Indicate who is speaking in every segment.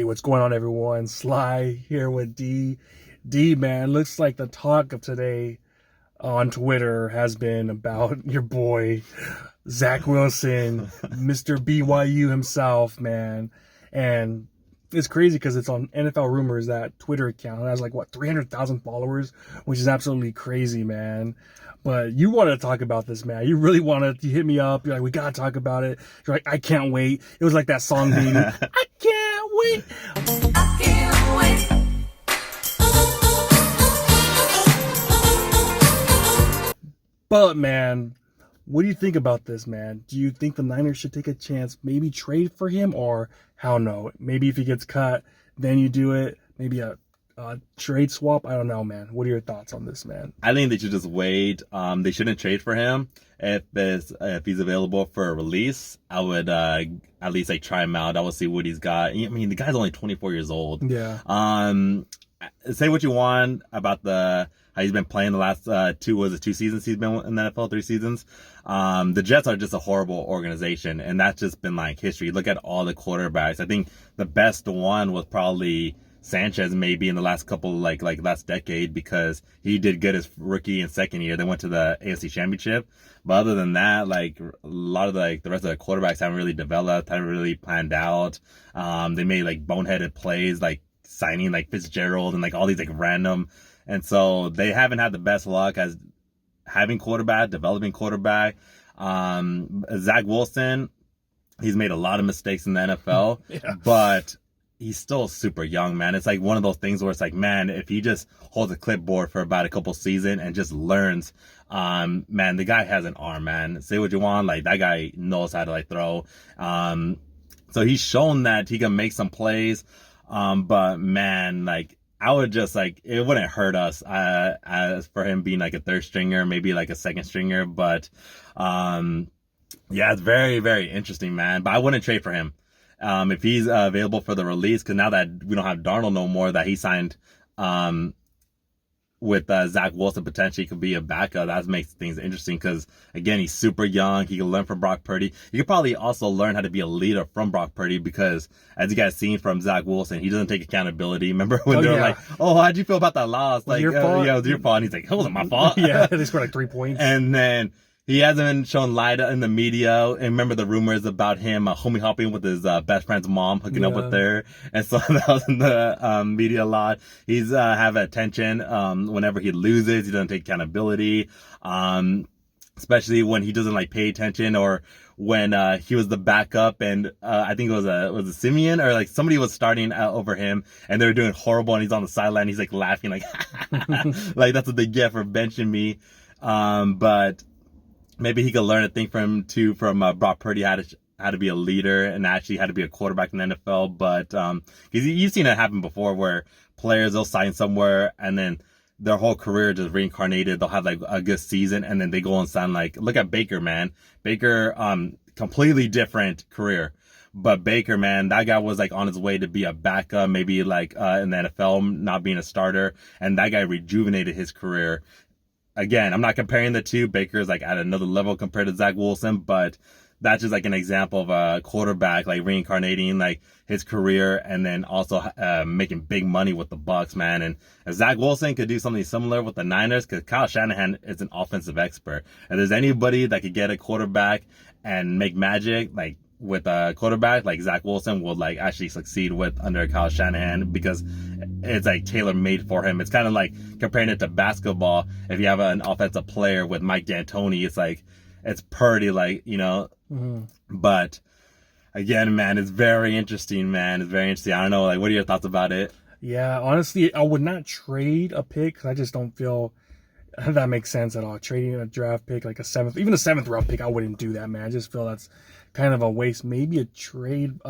Speaker 1: Hey, what's going on, everyone? Sly here with D. D, man, looks like the talk of today on Twitter has been about your boy, Zach Wilson, Mr. BYU himself, man. And it's crazy because it's on NFL Rumors, that Twitter account. It has like, what, 300,000 followers, which is absolutely crazy, man. But you wanted to talk about this, man. You really wanted to hit me up. You're like, we got to talk about it. You're like, I can't wait. It was like that song, baby. I can't wait. I can't wait. But, man, what do you think about this, man? Do you think the Niners should take a chance, maybe trade for him, or how no? Maybe if he gets cut, then you do it. Maybe a trade swap. I don't know, man. What are your thoughts on this, man?
Speaker 2: I think they should just wait. They shouldn't trade for him. If he's available for a release, I would at least like try him out. I would see what he's got. I mean, the guy's only 24 years old.
Speaker 1: Yeah.
Speaker 2: Say what you want about how he's been playing the last 2 seasons he's been in the NFL, 3 seasons. The Jets are just a horrible organization, and that's just been like history. Look at all the quarterbacks. I think the best one was probably Sanchez, maybe in the last couple, like last decade, because he did good his rookie and second year. They went to the AFC Championship. But other than that, like a lot of the rest of the quarterbacks haven't really developed, haven't really planned out. They made like boneheaded plays, like signing like Fitzgerald and like all these like random. And so they haven't had the best luck as having developing quarterback. Zach Wilson, he's made a lot of mistakes in the NFL, yeah. But he's still super young, man. It's like one of those things where it's like, man, if he just holds a clipboard for about a couple seasons and just learns, man, the guy has an arm, man. Say what you want, like that guy knows how to like throw. So he's shown that he can make some plays. But man, like I would just like, it wouldn't hurt us as for him being like a third stringer, maybe like a second stringer. But yeah, it's very, very interesting, man. But I wouldn't trade for him. If he's available for the release, because now that we don't have Darnold no more, that he signed with Zach Wilson, potentially could be a backup. That makes things interesting because, again, he's super young. He can learn from Brock Purdy. You could probably also learn how to be a leader from Brock Purdy because, as you guys seen from Zach Wilson, he doesn't take accountability. Remember when they were like, oh, how'd you feel about that loss? Like,
Speaker 1: your fault?
Speaker 2: Yeah, it was your fault. And he's like, it wasn't my fault.
Speaker 1: Yeah, they scored like 3 points.
Speaker 2: And then he hasn't been shown light in the media. And remember the rumors about him homie hopping with his best friend's mom, hooking up with her. And so that was in the media a lot. He's have attention whenever he loses. He doesn't take accountability, especially when he doesn't like pay attention, or when he was the backup and I think it was a Simeon or like somebody was starting over him and they were doing horrible and he's on the sideline. He's like laughing like like that's what they get for benching me. But maybe he could learn a thing from Brock Purdy, how to be a leader and actually how to be a quarterback in the NFL. But because you've seen it happen before, where players they'll sign somewhere and then their whole career just reincarnated. They'll have like a good season and then they go and sign, like, look at Baker, man. Baker, completely different career. But Baker, man, that guy was like on his way to be a backup, maybe like in the NFL, not being a starter, and that guy rejuvenated his career. Again, I'm not comparing the two. Baker's like at another level compared to Zach Wilson, but that's just like an example of a quarterback like reincarnating like his career and then also making big money with the Bucs, man. And if Zach Wilson could do something similar with the Niners, because Kyle Shanahan is an offensive expert, and there's anybody that could get a quarterback and make magic like with a quarterback, like Zach Wilson will like actually succeed with under Kyle Shanahan, because it's like tailor made for him. It's kind of like comparing it to basketball. If you have an offensive player with Mike D'Antoni, it's like, it's pretty like, you know, But again, man, it's very interesting, man. It's very interesting. I don't know, like, what are your thoughts about it?
Speaker 1: Yeah, honestly, I would not trade a pick because I just don't feel that makes sense at all. Trading a draft pick, like even a seventh round pick, I wouldn't do that, man. I just feel that's kind of a waste. Maybe a trade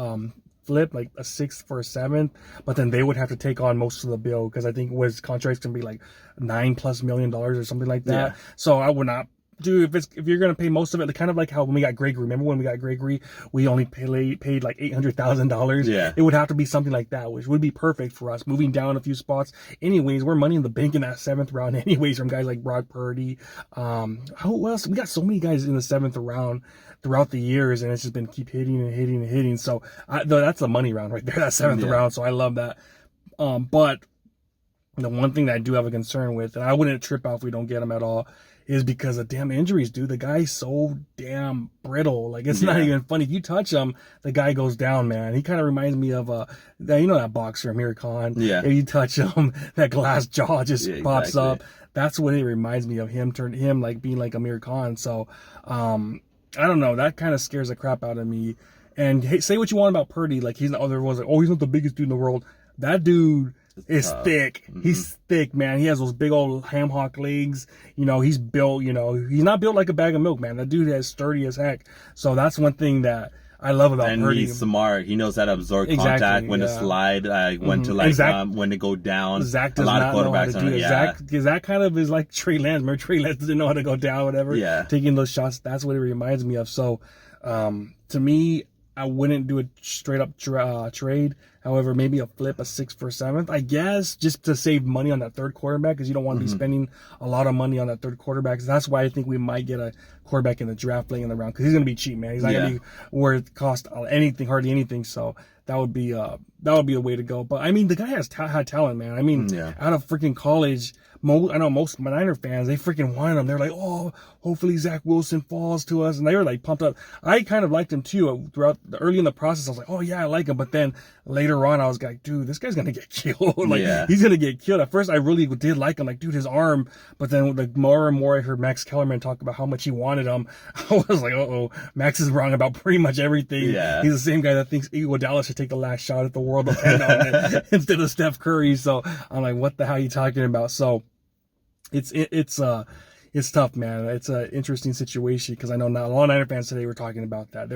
Speaker 1: flip, like a 6th for a 7th, but then they would have to take on most of the bill because I think his contract's gonna be like $9+ million or something like that. Yeah. So I would not dude, if you're gonna pay most of it, kind of like how when we got Gregory. Remember when we got Gregory, we only paid like $800,000.
Speaker 2: Yeah.
Speaker 1: It would have to be something like that, which would be perfect for us, moving down a few spots. Anyways, we're money in the bank in that 7th round. Anyways, from guys like Brock Purdy. Who else? We got so many guys in the 7th round throughout the years, and it's just been keep hitting and hitting and hitting. So that's the money round right there, that 7th round. So I love that. But the one thing that I do have a concern with, and I wouldn't trip out if we don't get him at all, is because of damn injuries, dude. The guy's so damn brittle. Like, it's not even funny. If you touch him, the guy goes down, man. He kind of reminds me of, that boxer, Amir Khan.
Speaker 2: Yeah.
Speaker 1: If you touch him, that glass jaw just pops
Speaker 2: exactly.
Speaker 1: up. That's what it reminds me of, him like being like Amir Khan. So, I don't know. That kind of scares the crap out of me. And hey, say what you want about Purdy. Like, everyone's like, oh, he's not the biggest dude in the world. That dude is thick. He's thick, man. He has those big old ham hock legs. He's built, he's not built like a bag of milk, man. That dude is sturdy as heck. So that's one thing that I love about
Speaker 2: and
Speaker 1: Purdy.
Speaker 2: He's smart. He knows how to absorb contact, when to slide, when to when to go down.
Speaker 1: Zach does
Speaker 2: a lot
Speaker 1: not
Speaker 2: of
Speaker 1: know how to
Speaker 2: quarterbacks
Speaker 1: do it. Zach kind of is like Trey Lance. Remember Trey Lance didn't know how to go down, whatever.
Speaker 2: Yeah.
Speaker 1: Taking those shots, that's what it reminds me of. So, to me, I wouldn't do a straight up trade. However, maybe a flip, a 6th for 7th, I guess, just to save money on that third quarterback, because you don't want to be spending a lot of money on that third quarterback. So that's why I think we might get a quarterback in the draft late in the round, because he's going to be cheap, man. He's not going to be worth cost anything, hardly anything. So that would be a way to go. But I mean, the guy has had talent, man. I mean, out of freaking college, I know most of my Niner fans, they freaking wanted him. They're like, oh, hopefully Zach Wilson falls to us. And they were like pumped up. I kind of liked him too. Throughout early in the process, I was like, oh yeah, I like him. But then later on, I was like, dude, this guy's going to get killed. He's going to get killed. At first, I really did like him. Like, dude, his arm. But then the more and more I heard Max Kellerman talk about how much he wanted him, I was like, uh-oh, Max is wrong about pretty much everything.
Speaker 2: Yeah.
Speaker 1: He's the same guy that thinks Iguodala should take the last shot at the world depend on it instead of Steph Curry. So I'm like, what the hell are you talking about? So it's tough, man. It's an interesting situation, because I know not a lot of Niner fans today were talking about that.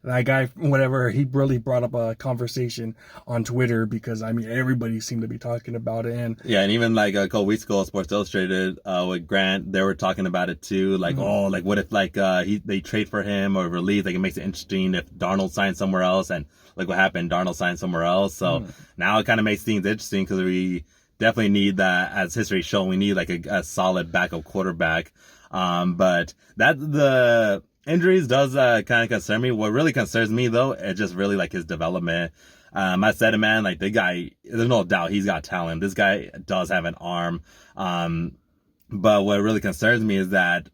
Speaker 1: That guy, whatever, he really brought up a conversation on Twitter, because I mean, everybody seemed to be talking about it. And
Speaker 2: even like a couple weeks ago, Sports Illustrated with Grant, they were talking about it too. Like, oh, like what if they trade for him or release? Like, it makes it interesting if Darnold signs somewhere else, and like what happened, Darnold signed somewhere else. So now it kind of makes things interesting, because we definitely need that, as history shown, we need like a solid backup quarterback. But that the injuries does kind of concern me. What really concerns me though, is just really like his development. I said it, man, like the guy, there's no doubt he's got talent. This guy does have an arm. But what really concerns me is that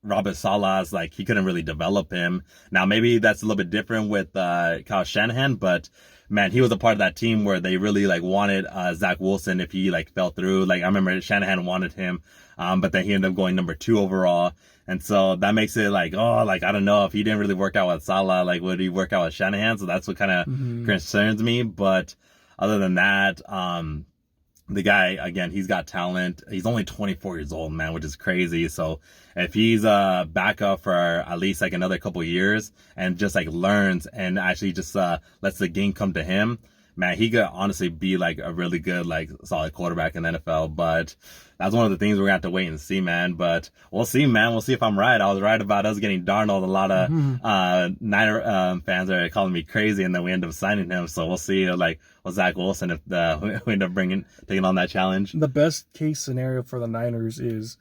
Speaker 2: Robert Saleh's, like, he couldn't really develop him. Now, maybe that's a little bit different with Kyle Shanahan, but man, he was a part of that team where they really like wanted Zach Wilson if he like fell through. Like, I remember Shanahan wanted him, but then he ended up going number 2 overall. And so that makes it like, oh, like, I don't know if he didn't really work out with Saleh, like, would he work out with Shanahan? So that's what kind of concerns me. But other than that, the guy, again, he's got talent. He's only 24 years old, man, which is crazy. So if he's back up for at least like another couple years and just like learns and actually just lets the game come to him, man, he could honestly be like a really good, like, solid quarterback in the NFL. But that's one of the things we're gonna have to wait and see, man. But we'll see, man. We'll see if I'm right. I was right about us getting Darnold. A lot of Niner fans are calling me crazy, and then we end up signing him. So we'll see, like, with Zach Wilson, if we end up taking on that challenge.
Speaker 1: The best case scenario for the Niners is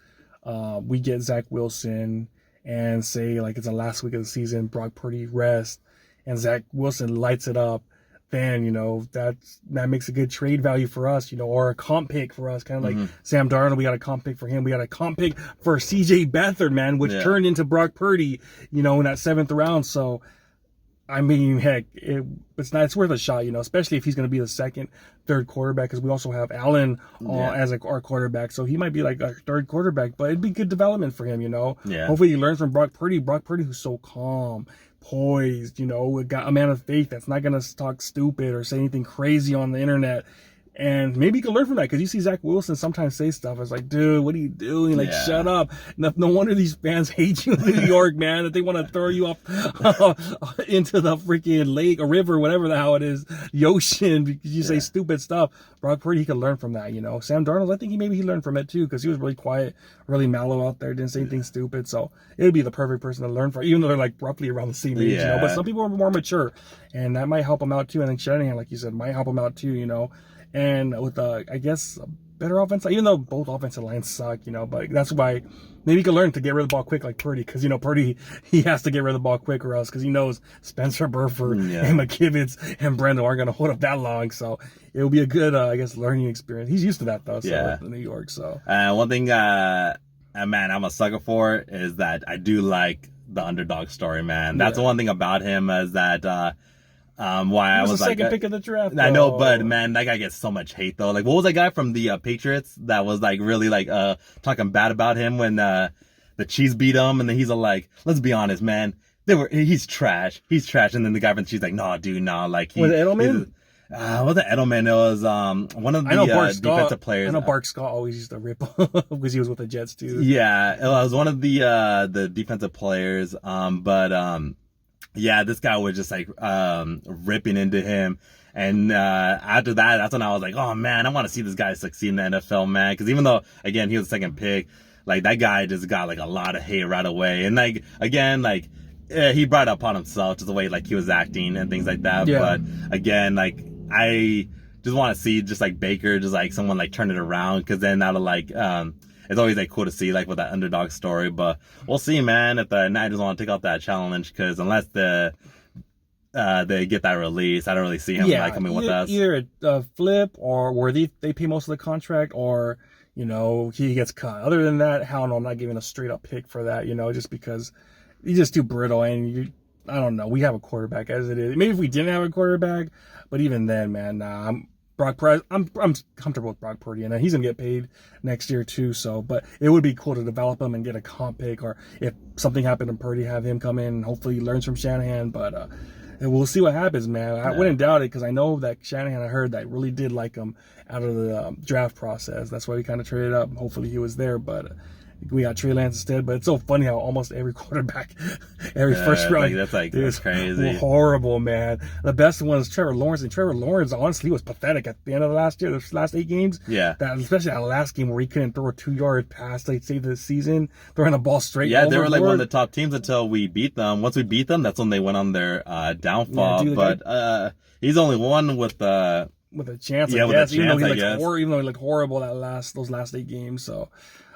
Speaker 1: we get Zach Wilson and say, like, it's the last week of the season, Brock Purdy rest, and Zach Wilson lights it up. Then, that makes a good trade value for us, or a comp pick for us. Kind of like Sam Darnold, we got a comp pick for him. We got a comp pick for CJ Beathard, man, which turned into Brock Purdy, in that 7th round. So, I mean, heck, it's worth a shot, especially if he's going to be the second, third quarterback, because we also have Allen as our quarterback. So he might be like our third quarterback, but it'd be good development for him,
Speaker 2: Yeah.
Speaker 1: Hopefully he learns from Brock Purdy. Brock Purdy, who's so calm, poised, got a man of faith that's not going to talk stupid or say anything crazy on the internet. And maybe you can learn from that, because you see Zach Wilson sometimes say stuff. It's like, dude, what are you doing? Like, shut up. No wonder these fans hate you in New York, man, that they want to throw you off into the freaking lake or river, whatever the hell it is, the ocean, because you say stupid stuff. Brock Purdy, he could learn from that, you know. Sam Darnold, I think he learned from it too, because he was really quiet, really mellow out there, didn't say anything stupid. So it would be the perfect person to learn from, even though they're like roughly around the same age, you know. But some people are more mature, and that might help them out too. I think Shanahan, like you said, might help them out too, you know. And with I guess a better offense, even though both offensive lines suck, you know, but that's why maybe you can learn to get rid of the ball quick, like Purdy, because, you know, Purdy, he has to get rid of the ball quick, or else, because he knows Spencer Burford and McKivitz and Brandon aren't going to hold up that long. So it will be a good, I guess, learning experience. He's used to that though, so in New York. So
Speaker 2: one thing, man, I'm a sucker for is that I do like the underdog story, man. That's the one thing about him, is that why I was
Speaker 1: the
Speaker 2: like
Speaker 1: second pick of the draft.
Speaker 2: I know, but man, that guy gets so much hate though. Like, what was that guy from the Patriots that was like really like talking bad about him when the Chiefs beat him, and then he's like, let's be honest, man, he's trash, and then the guy from the Chiefs like, no, dude, no, like
Speaker 1: was it Edelman?
Speaker 2: Was it Edelman? It was one of the defensive players.
Speaker 1: I know Bart Scott always used to rip because he was with the Jets too.
Speaker 2: Yeah, it was one of the defensive players. Yeah, this guy was just like ripping into him. And after that, that's when I was like, oh man, I want to see this guy succeed in the NFL, man. Because even though, again, he was the second pick, like that guy just got like a lot of hate right away. And like, again, like he brought it upon himself just the way like he was acting and things like that. Yeah. But again, like I just want to see just like Baker, just like someone like turn it around. Because then that'll like, it's always like cool to see like with that underdog story, but we'll see, man, if the Niners want to take out that challenge, because unless they get that release, I don't really see him like coming with us.
Speaker 1: Either a flip, or where they pay most of the contract, or, you know, he gets cut. Other than that, hell no, I'm not giving a straight up pick for that, you know, just because he's just too brittle, and I don't know, we have a quarterback as it is. Maybe if we didn't have a quarterback, but even then, man, I'm comfortable with Brock Purdy, and he's gonna get paid next year too. So, but it would be cool to develop him and get a comp pick, or if something happened to Purdy, have him come in and hopefully he learns from Shanahan. But we'll see what happens, man. I wouldn't doubt it, because I know that Shanahan, I heard that really did like him out of the draft process. That's why we kind of traded up. Hopefully he was there, but we got Trey Lance instead. But it's so funny how almost every quarterback, every first round,
Speaker 2: that's crazy,
Speaker 1: horrible, man. The best one is Trevor Lawrence, and Trevor Lawrence honestly was pathetic at the end of the last year, the last 8 games.
Speaker 2: Yeah,
Speaker 1: especially that last game where he couldn't throw a 2-yard pass, like save the season, throwing the ball straight.
Speaker 2: Yeah, they were like one of the top teams until we beat them. Once we beat them, that's when they went on their downfall. But he's only one with a chance.
Speaker 1: Yeah, with a chance, even though he looked horrible those last 8 games. So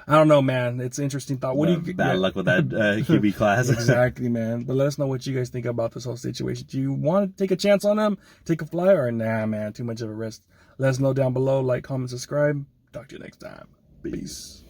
Speaker 1: I don't know, man. It's an interesting thought. What do you
Speaker 2: bad luck with that QB class?
Speaker 1: Exactly, man. But let us know what you guys think about this whole situation. Do you want to take a chance on him, take a flyer, or nah, man, too much of a risk? Let us know down below. Like, comment, subscribe. Talk to you next time. Peace.